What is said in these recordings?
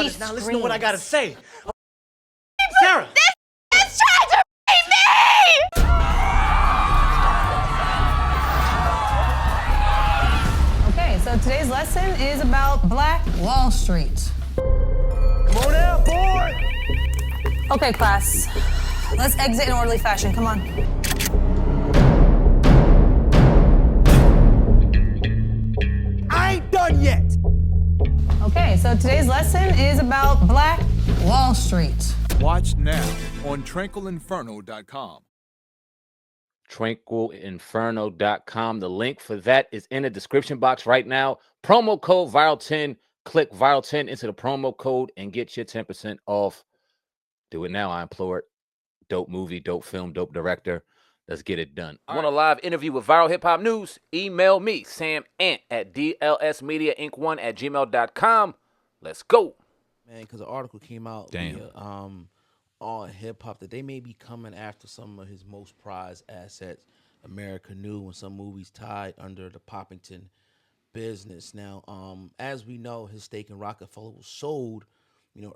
about this. Now listen to what I gotta say. Sarah! It's trying to rape me! Okay, so today's lesson is about Black Wall Street. Come on out, boy! Okay, class. Let's exit in orderly fashion. Come on. I ain't done yet! Okay, so today's lesson is about Black Wall Street. Watch now on tranquilinferno.com. tranquilinferno.com. The link for that is in the description box right now. Promo code viral10. Click viral10 into the promo code and get your 10% off. Do it now, I implore it. Dope movie, dope film, dope director. Let's get it done. Want a live interview with Viral Hip Hop News? Email me, Sam Ant, at dlsmediainc1@gmail.com. Let's go. Man, because an article came out via All Hip Hop that they may be coming after some of his most prized assets, America New, and some movies tied under the Poppington business. Now, as we know, his stake in Roc-A-Fella was sold,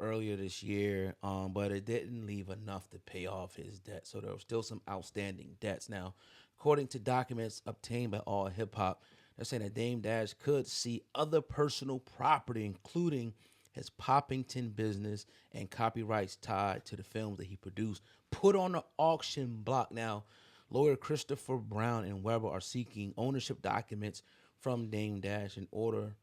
earlier this year, but it didn't leave enough to pay off his debt. So there were still some outstanding debts. Now, according to documents obtained by All Hip Hop, they're saying that Dame Dash could see other personal property, including his Poppington business and copyrights tied to the films that he produced, put on the auction block. Now, lawyer Christopher Brown and Weber are seeking ownership documents from Dame Dash in order,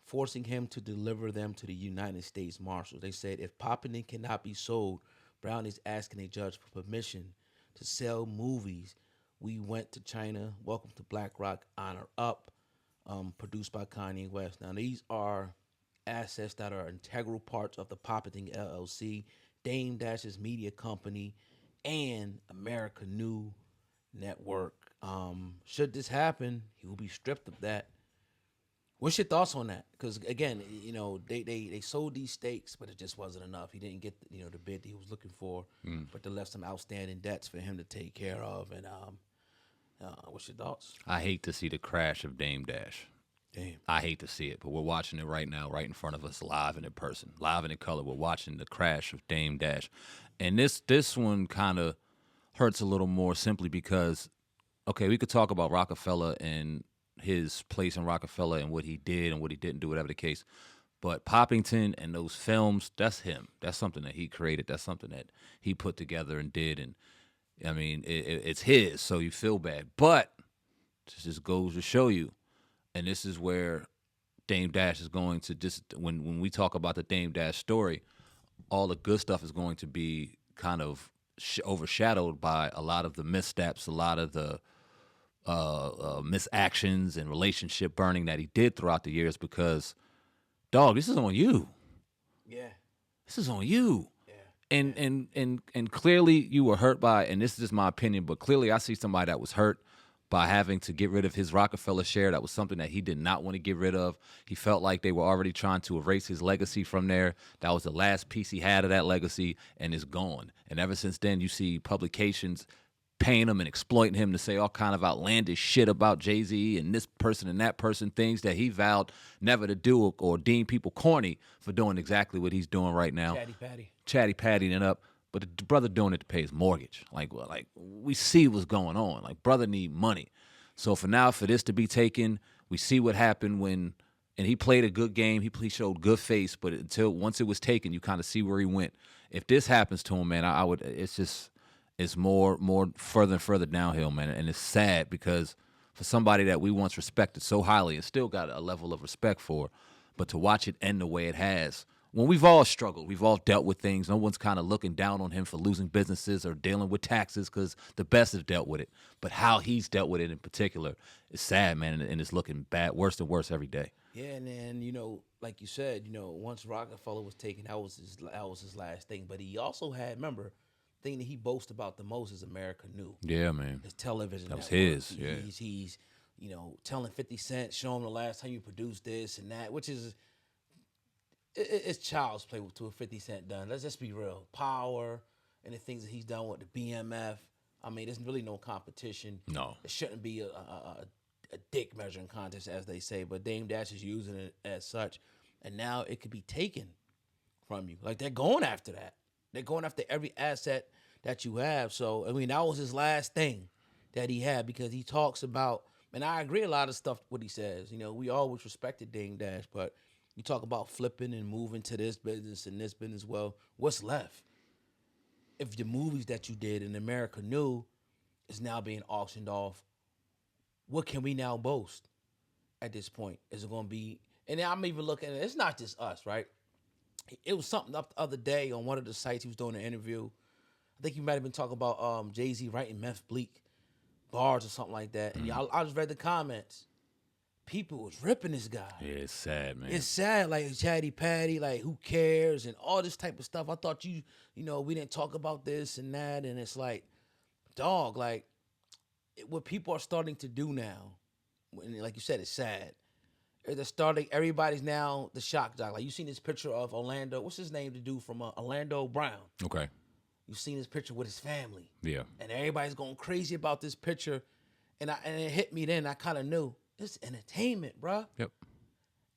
forcing him to deliver them to the United States Marshals. They said if Poppington cannot be sold, Brown is asking a judge for permission to sell movies. We Went to China, Welcome to Black Rock, Honor Up, produced by Kanye West. Now, these are assets that are integral parts of the Poppington LLC, Dame Dash's media company, and America New Network. Should this happen, he will be stripped of that. What's your thoughts on that? Because again, they sold these stakes, but it just wasn't enough. He didn't get the bid that he was looking for, but they left some outstanding debts for him to take care of. And what's your thoughts? I hate to see the crash of Dame Dash. Damn. I hate to see it, but we're watching it right now, right in front of us, live and in person, live and in color. We're watching the crash of Dame Dash. And this one kind of hurts a little more simply because, okay, we could talk about Roc-A-Fella and his place in Roc-A-Fella and what he did and what he didn't do, whatever the case. But Poppington and those films, that's him. That's something that he created. That's something that he put together and did. And, I mean, it's his, so you feel bad. But it just goes to show you, and this is where Dame Dash is going to just, when we talk about the Dame Dash story, all the good stuff is going to be kind of overshadowed by a lot of the missteps, a lot of the misactions and relationship burning that he did throughout the years because, dog, this is on you. Yeah. This is on you. Yeah. And clearly you were hurt by, and this is just my opinion, but clearly I see somebody that was hurt by having to get rid of his Roc-A-Fella share. That was something that he did not want to get rid of. He felt like they were already trying to erase his legacy from there. That was the last piece he had of that legacy, and it's gone. And ever since then, you see publications paying him and exploiting him to say all kind of outlandish shit about Jay-Z and this person and that person, things that he vowed never to do or deem people corny for doing exactly what he's doing right now. Chatty pattying it up. But the brother doing it to pay his mortgage. Like we see what's going on. Like, brother need money. So for this to be taken, we see what happened when, and he played a good game. He showed good face, but once it was taken, you kind of see where he went. If this happens to him, man, I would, it's more further and further downhill, man. And it's sad because for somebody that we once respected so highly and still got a level of respect for, but to watch it end the way it has, when we've all struggled, we've all dealt with things. No one's kind of looking down on him for losing businesses or dealing with taxes because the best have dealt with it. But how he's dealt with it in particular is sad, man, and it's looking bad, worse and worse every day. Yeah, and then, like you said, once Roc-A-Fella was taken, that was his last thing. But he also had, remember, the thing that he boasts about the most is America New. Yeah, man. His television. That was network. his, yeah. He's telling 50 Cent, showing him the last time you produced this and that, which is, it's child's play to a 50 Cent done. Let's just be real. Power and the things that he's done with the BMF. I mean, there's really no competition. No. It shouldn't be a dick measuring contest, as they say, but Dame Dash is using it as such. And now it could be taken from you. Like, they're going after that. They're going after every asset that you have. So, I mean, that was his last thing that he had, because he talks about, and I agree a lot of stuff what he says. You know, we always respected Dame Dash, but you talk about flipping and moving to this business and this business. Well, what's left? If the movies that you did in America New is now being auctioned off, what can we now boast at this point? Is it going to be, and I'm even looking at it, it's not just us, right? It was something up the other day on one of the sites. He was doing an interview. I think he might have been talking about Jay-Z writing Meth Bleak bars or something like that. And I just read the comments. People was ripping this guy. Yeah, it's sad, man. It's sad, like Chatty Patty, like who cares and all this type of stuff. I thought you know, we didn't talk about this and that, and it's like, dog, like what people are starting to do now, and like you said, it's sad. They're starting. Everybody's now the shock jock. Like you seen this picture of Orlando. What's his name? The dude from Orlando Brown. Okay. You seen this picture with his family. Yeah. And everybody's going crazy about this picture, and it hit me then. I kind of knew it's entertainment, bruh. Yep.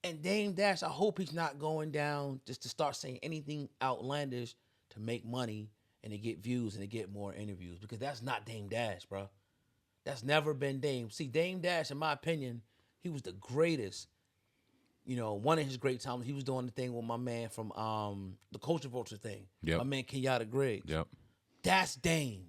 And Dame Dash, I hope he's not going down just to start saying anything outlandish to make money and to get views and to get more interviews, because that's not Dame Dash, bruh. That's never been Dame. See, Dame Dash, in my opinion, he was the greatest. You know, one of his great times, he was doing the thing with my man from the Culture Vulture thing. Yep. My man Kenyatta Griggs. Yep. That's Dame.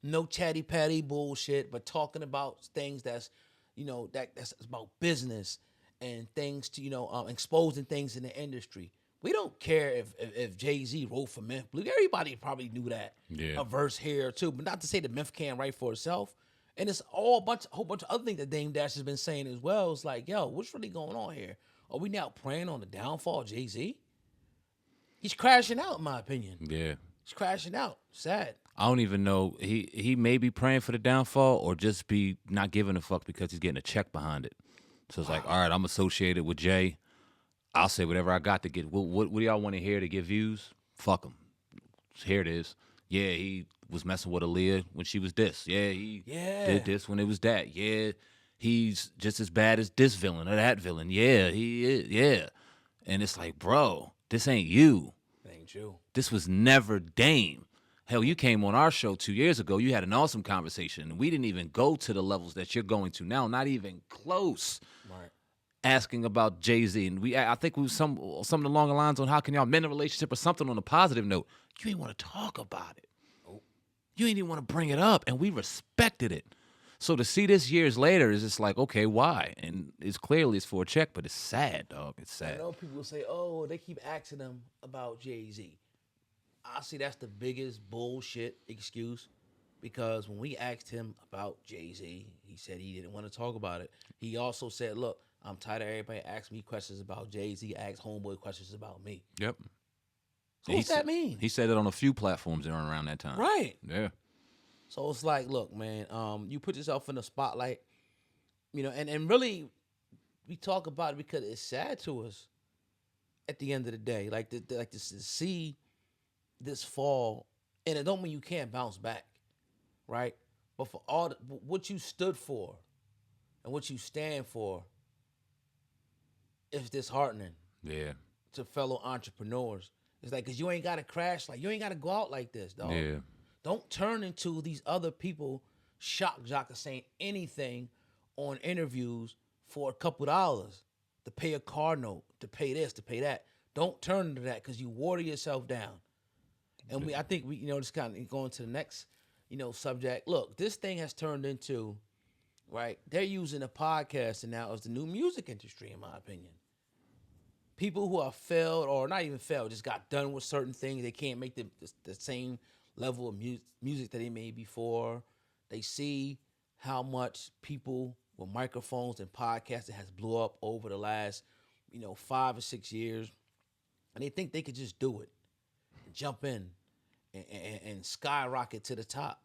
No chatty patty bullshit, but talking about things that's, you know, that's about business and things to, you know, exposing things in the industry. We don't care if Jay-Z wrote for Meth Bleak. Everybody probably knew that. Yeah. A verse here or two, but not to say that Meth can't write for itself. And it's all a whole bunch of other things that Dame Dash has been saying as well. It's like, yo, what's really going on here? Are we now preying on the downfall of Jay-Z? He's crashing out, in my opinion. Yeah. He's crashing out. Sad. I don't even know. He may be praying for the downfall or just be not giving a fuck because he's getting a check behind it. So it's like, all right, I'm associated with Jay. I'll say whatever I got to get. What do y'all want to hear to get views? Fuck him. Here it is. Yeah, he was messing with Aaliyah when she was this. Yeah, he did this when it was that. Yeah, he's just as bad as this villain or that villain. Yeah, he is. Yeah. And it's like, bro, this ain't you. It ain't you. This was never Dame. Hell, you came on our show 2 years ago. You had an awesome conversation. We didn't even go to the levels that you're going to now, not even close. Right. Asking about Jay-Z. And I think we was something along the lines on how can y'all mend a relationship or something on a positive note. You ain't want to talk about it. You ain't even want to bring it up, and we respected it. So to see this years later is just like, okay, why? And it's clearly it's for a check, but it's sad, dog. It's sad. I know people say, oh, they keep asking them about Jay-Z. I see that's the biggest bullshit excuse, because when we asked him about Jay-Z, he said he didn't want to talk about it. He also said, look, I'm tired of everybody asking me questions about Jay-Z. Ask homeboy questions about me. Yep. So what's that mean? He said it on a few platforms around that time. Right. Yeah. So it's like, look, man, you put yourself in the spotlight, you know, and really we talk about it because it's sad to us at the end of the day. Like to see this fall, and it don't mean you can't bounce back, right? But for all what you stood for and what you stand for, it's disheartening. Yeah. To fellow entrepreneurs. It's like, because you ain't got to crash, like, you ain't got to go out like this, dog. Yeah. Don't turn into these other people shock jockers saying anything on interviews for a couple dollars to pay a car note, to pay this, to pay that. Don't turn into that, because you water yourself down. And I think we, just kind of going to the next, subject. Look, this thing has turned into, right? They're using the podcasting now as the new music industry, in my opinion. People who are failed, or not even failed, just got done with certain things. They can't make the same level of music that they made before. They see how much people with microphones and podcasting has blew up over the last, 5 or 6 years. And they think they could just do it, jump in and skyrocket to the top.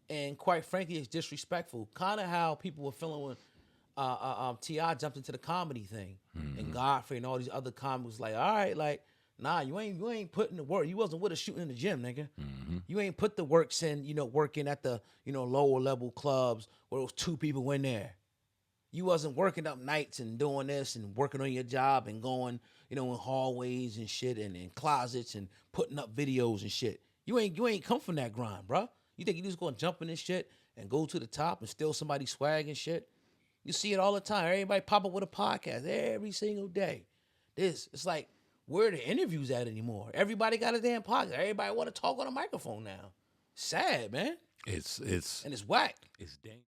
And quite frankly, it's disrespectful. Kind of how people were feeling when T.I. jumped into the comedy thing. Mm-hmm. And Godfrey and all these other comics was like, all right, like, nah, you ain't putting the work. You wasn't with us shooting in the gym, nigga. Mm-hmm. You ain't put the works in, working at the, lower level clubs where those 2 people in there. You wasn't working up nights and doing this and working on your job and going, in hallways and shit and in closets and putting up videos and shit. You ain't come from that grind, bro. You think you just gonna jump in this shit and go to the top and steal somebody's swag and shit? You see it all the time. Everybody pop up with a podcast every single day. It's like, where are the interviews at anymore? Everybody got a damn podcast. Everybody want to talk on a microphone now. Sad, man. It's and it's whack. It's dangerous.